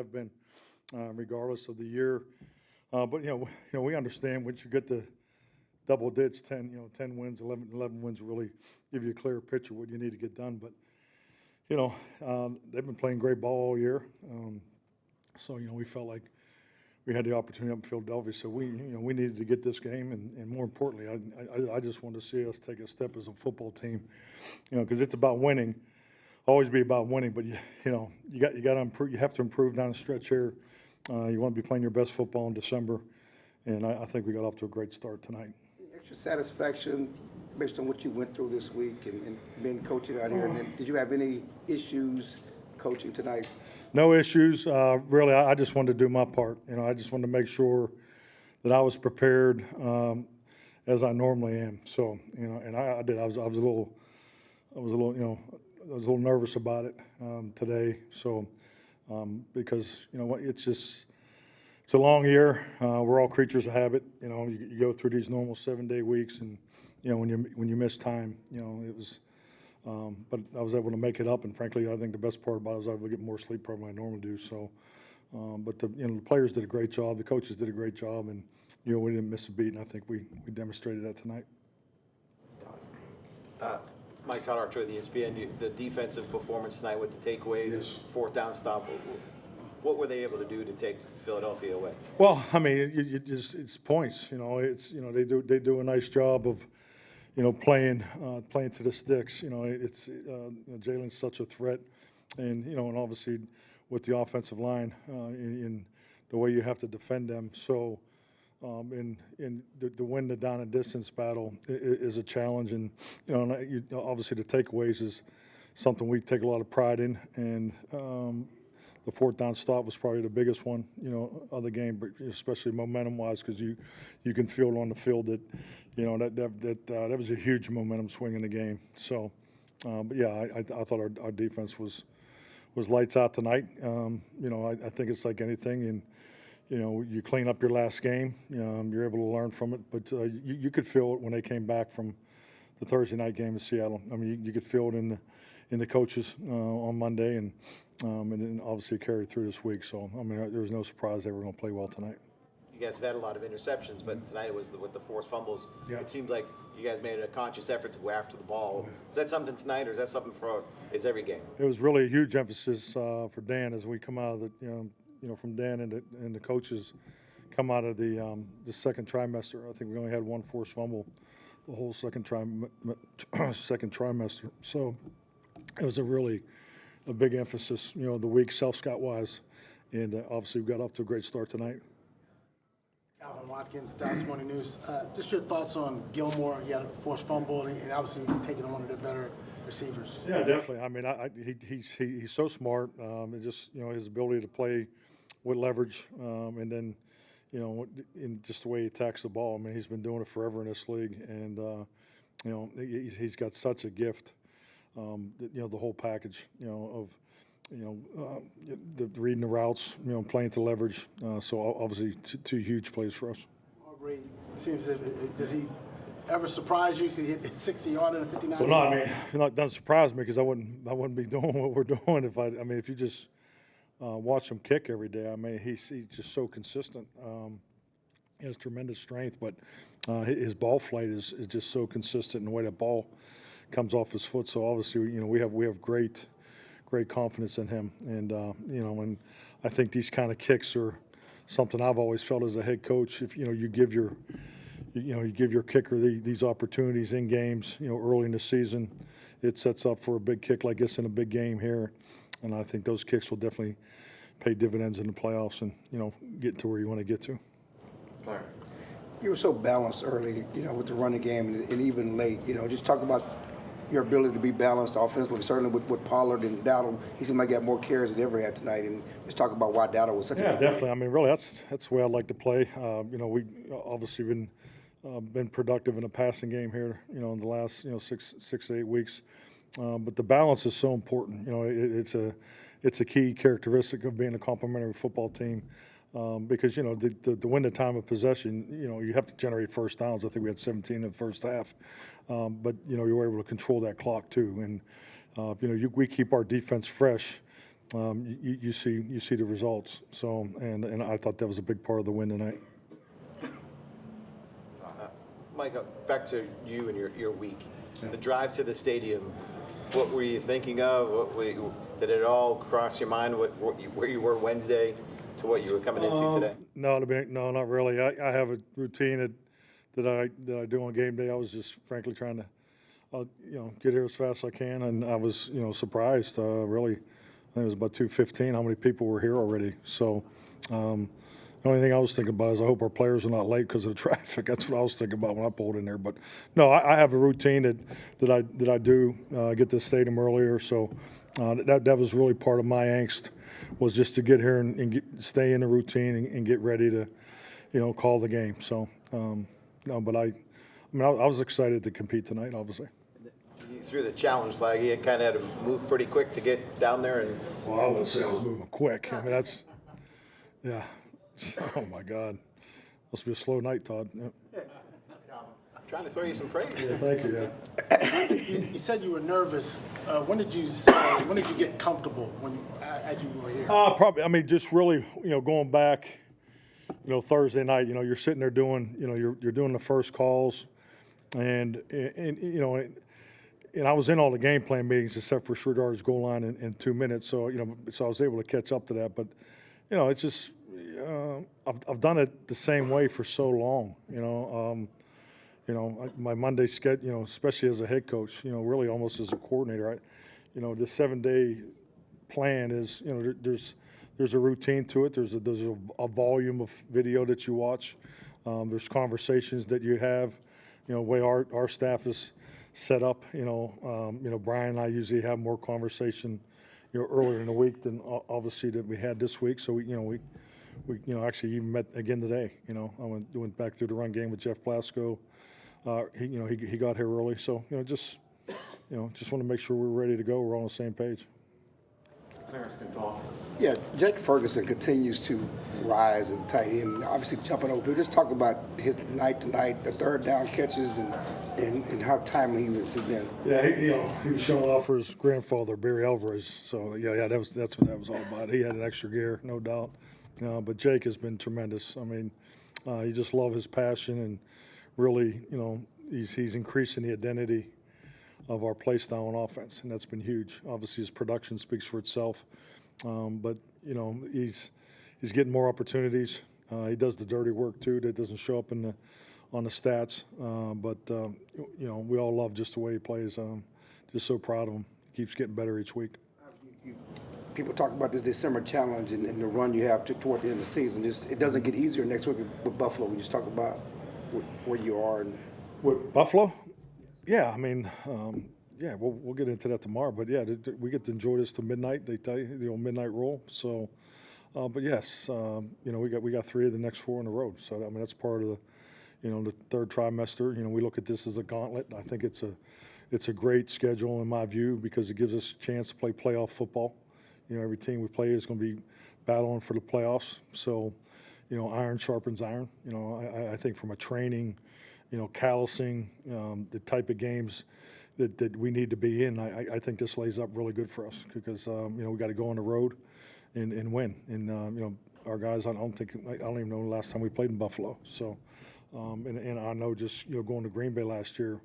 have been, regardless of the year. But we understand once you get the double digits, 10 wins, 11 wins, really give you a clear picture of what you need to get done. But they've been playing great ball all year, so we felt like we had the opportunity up in Philadelphia. So we needed to get this game, and more importantly, I just wanted to see us take a step as a football team, because it's about winning. Always be about winning, but you got to improve. You have to improve down the stretch here. You want to be playing your best football in December, and I think we got off to a great start tonight. Extra satisfaction based on what you went through this week and being coaching out here. And then, did you have any issues coaching tonight? No issues. Really, I just wanted to do my part. I just wanted to make sure that I was prepared as I normally am. So, and I did. I was a little nervous about it today. So, because it's a long year. We're all creatures of habit. You go through these normal 7-day weeks, and when you miss time, it was. But I was able to make it up, and frankly, I think the best part about it was I was able to get more sleep probably than I normally do. So, but the players did a great job. The coaches did a great job, and we didn't miss a beat. And I think we demonstrated that tonight. Mike Todd, Archer of the ESPN, the defensive performance tonight with the takeaways, Yes. Fourth down stop. What were they able to do to take Philadelphia away? Well, I mean, it's points. They do a nice job of playing to the sticks. Jalen's such a threat, and obviously with the offensive line in the way you have to defend them. So, to win the down and distance battle is a challenge, and obviously the takeaways is something we take a lot of pride in, and the fourth down stop was probably the biggest one, of the game, but especially momentum-wise, because you can feel it on the field that, that was a huge momentum swing in the game. So, but yeah, I thought our defense was lights out tonight. I think it's like anything, and you clean up your last game, you're able to learn from it. But you could feel it when they came back from the Thursday night game in Seattle. I mean, you could feel it in the coaches on Monday, and then obviously carried through this week. So, I mean, there was no surprise they were going to play well tonight. You guys have had a lot of interceptions, but tonight it was with the forced fumbles. Yeah. It seemed like you guys made a conscious effort to go after the ball. Is that something tonight, or is that something for every game? It was really a huge emphasis for Dan as we come out of the, from Dan and the coaches come out of the second trimester. I think we only had one forced fumble the whole second trimester. So it was a big emphasis, the week self-scout wise, and obviously we got off to a great start tonight. Calvin Watkins, Dallas Morning News. Just your thoughts on Gilmore. He had a forced fumble, and obviously he's taking on one of the better receivers. Yeah, definitely. I mean, he's so smart. And just his ability to play with leverage, and then in just the way he attacks the ball. I mean, he's been doing it forever in this league, and he's got such a gift. The whole package, of the reading the routes, playing to leverage. So obviously two huge plays for us. Aubrey seems does he ever surprise you? Could he hit 60-yard and a 59? Well, no, I mean, it doesn't surprise me because I wouldn't be doing what we're doing if you just watch him kick every day. I mean, he's just so consistent. He has tremendous strength, but his ball flight is just so consistent in the way that ball comes off his foot. So obviously, we have great confidence in him, and and I think these kind of kicks are something I've always felt as a head coach. If you give your kicker these opportunities in games, early in the season, it sets up for a big kick like this in a big game here, and I think those kicks will definitely pay dividends in the playoffs and get to where you want to get to. You were so balanced early, with the running game and even late. Just talk about your ability to be balanced offensively, certainly with Pollard and Dowdle. He seemed like he had more carries than he ever had tonight. And just talk about why Dowdle was such a big definitely. I mean, really, that's the way I'd like to play. We obviously been productive in the passing game here, in the last 6 to 8 weeks. But the balance is so important. It's a key characteristic of being a complementary football team. Because to win the time of possession, you have to generate first downs. I think we had 17 in the first half, but you were able to control that clock too. And we keep our defense fresh, you see the results. So, and I thought that was a big part of the win tonight. Mike, back to you and your week. The drive to the stadium, what were you thinking of? Did it all cross your mind, where you were Wednesday to what you were coming into today? No, not really. I have a routine that I do on game day. I was just frankly trying to, get here as fast as I can, and I was, surprised. Really, I think it was about 2:15. How many people were here already? So, the only thing I was thinking about is I hope our players are not late because of the traffic. That's what I was thinking about when I pulled in there. But no, I have a routine that I do get to the stadium earlier. So that was really part of my angst, was just to get here and stay in the routine and get ready to, call the game. So no, but I was excited to compete tonight, obviously. You threw the challenge flag. You kind of had to move pretty quick to get down there. And Well, I wouldn't say I was moving quick. I mean, yeah. Oh my God, must be a slow night, Todd. Yeah. trying to throw you some praise. Yeah, thank you. Yeah. You said you were nervous. When did you get comfortable as you were here? Probably. I mean, just really, going back, Thursday night. You're sitting there doing, you're doing the first calls, and I was in all the game plan meetings except for Sherdar's goal line in 2 minutes. So so I was able to catch up to that. But it's just I've done it the same way for so long. My Monday schedule, especially as a head coach, really almost as a coordinator, the 7-day plan is, there's a routine to it. There's a volume of video that you watch. There's conversations that you have, the way our staff is set up. Brian and I usually have more conversation, earlier in the week than obviously that we had this week. So we actually even met again today. I went back through the run game with Jeff Blasco. He got here early, so just want to make sure we're ready to go. We're all on the same page. Yeah, Jake Ferguson continues to rise as a tight end, obviously jumping over. Just talk about his night tonight, the third down catches, and how timely he has been. Yeah, he was showing off for his grandfather, Barry Alvarez. So that's what that was all about. He had an extra gear, no doubt. But Jake has been tremendous. I mean, you just love his passion, and really, he's increasing the identity of our play style on offense, and that's been huge. Obviously, his production speaks for itself, but he's getting more opportunities. He does the dirty work too that doesn't show up on the stats, but we all love just the way he plays. Just so proud of him. He keeps getting better each week. People talk about this December challenge and the run you have toward the end of the season. It doesn't get easier next week with Buffalo. We just talk about where you are. With Buffalo? Yeah, I mean, we'll get into that tomorrow. But yeah, we get to enjoy this till midnight. They tell you the old midnight roll. So, but yes, we got 3 of the next 4 on the road. So I mean, that's part of the, the third trimester. We look at this as a gauntlet. I think it's a great schedule in my view because it gives us a chance to play playoff football. Every team we play is going to be battling for the playoffs. So, iron sharpens iron. I think from a training, callousing, the type of games that we need to be in, I think this lays up really good for us because, we got to go on the road and win. And, our guys, I don't even know the last time we played in Buffalo. So, and I know just, going to Green Bay last year,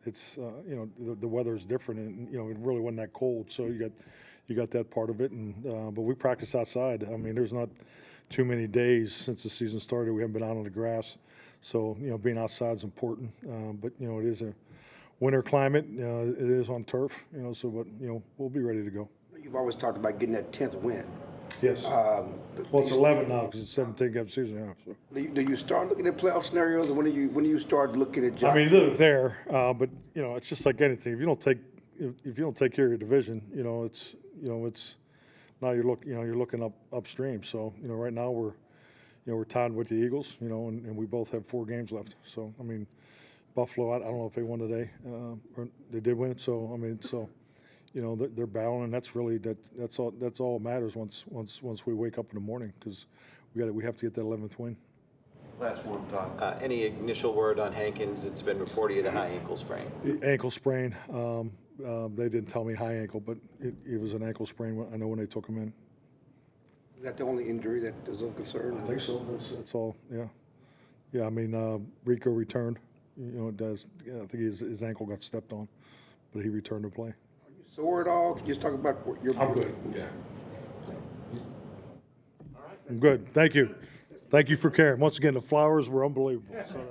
it's, the weather is different and, it really wasn't that cold. So you got that part of it. And, but we practice outside. I mean, there's not too many days since the season started we haven't been out on the grass. So, being outside is important. But, it is a winter climate. It is on turf, but, we'll be ready to go. You've always talked about getting that 10th win. Yes. Well, it's 11 now because it's 17-game season. Yeah, so. Do you start looking at playoff scenarios, or when do you start looking at jobs? I mean, they're there, but, it's just like anything. If you don't take care of your division, it's now you're looking upstream. So, right now we're tied with the Eagles, and we both have 4 games left. So, I mean, Buffalo, I don't know if they won today, or they did win. So, I mean, they're battling, and that's really that's all that matters once we wake up in the morning because we have to get that 11th win. Last one, Todd. Any initial word on Hankins? It's been reported a high ankle sprain. Ankle sprain. They didn't tell me high ankle, but it was an ankle sprain. I know when they took him in. Is that the only injury that is of concern? I think so. That's all. Yeah. Yeah. I mean, Rico returned. You know, it does. Yeah, I think his ankle got stepped on, but he returned to play. Sore at all? Can you just talk about what your? I'm good. Yeah. I'm good. Thank you. Thank you for caring. Once again, the flowers were unbelievable. So,